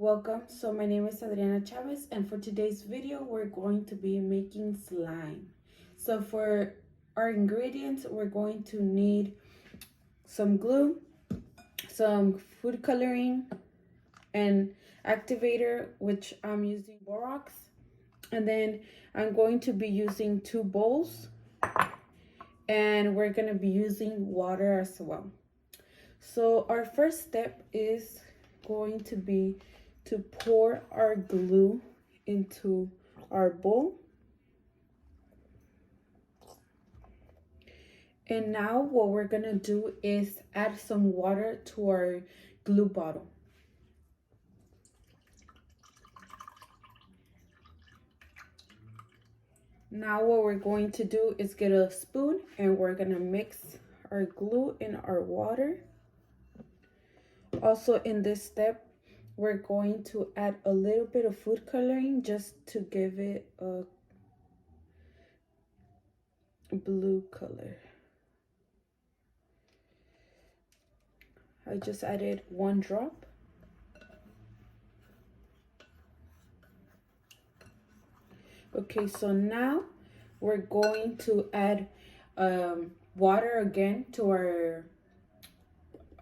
Welcome. So my name is Adriana Chavez, and for today's video we're going to be making slime. So for our ingredients, we're going to need some glue, some food coloring, and activator, which I'm using borax, and then I'm going to be using 2 bowls, and we're going to be using water as well. So our first step is going to be to pour our glue into our bowl. And now what we're gonna do is add some water to our glue bottle. Now what we're going to do is get a spoon and we're gonna mix our glue in our water. Also in this step, we're going to add a little bit of food coloring just to give it a blue color. I just added 1 drop. Okay, so now we're going to add water again to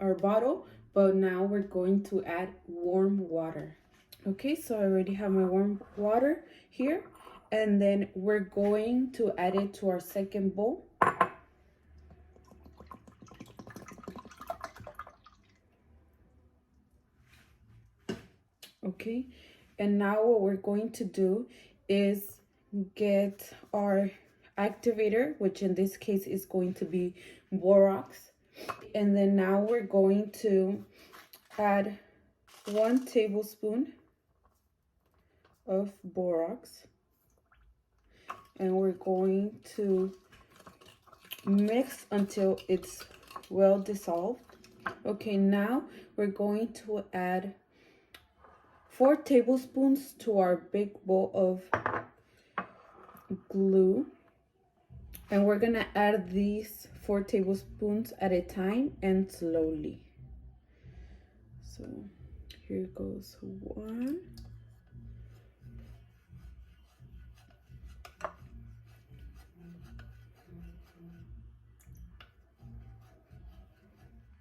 our bottle, but now we're going to add warm water. Okay, so I already have my warm water here, and then we're going to add it to our second bowl. Okay, and now what we're going to do is get our activator, which in this case is going to be borax. And then now we're going to add 1 tablespoon of borax, and we're going to mix until it's well dissolved. Okay, now we're going to add 4 tablespoons to our big bowl of glue, and we're gonna add these 4 tablespoons at a time and slowly. So here goes 1.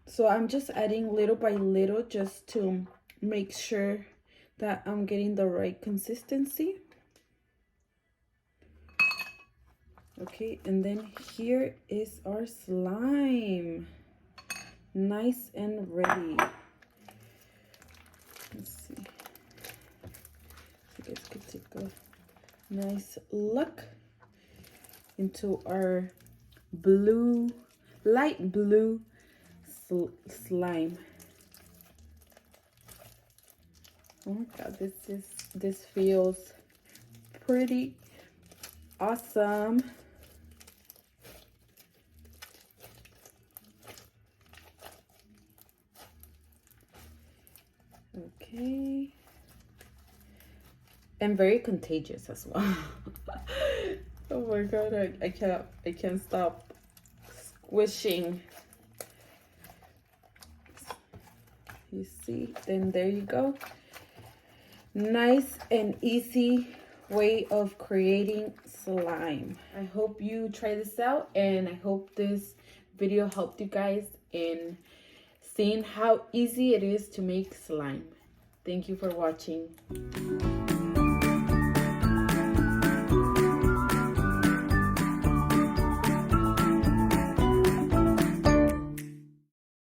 So I'm just adding little by little just to make sure that I'm getting the right consistency. Okay, and then here is our slime. Nice and ready. Let's see. You guys can take a nice look into our blue, light blue slime. Oh my god, this feels pretty awesome. Okay, and very contagious as well. Oh my god, I can't stop squishing. You see, then there you go. Nice and easy way of creating slime. I hope you try this out, and I hope this video helped you guys in seeing how easy it is to make slime. Thank you for watching.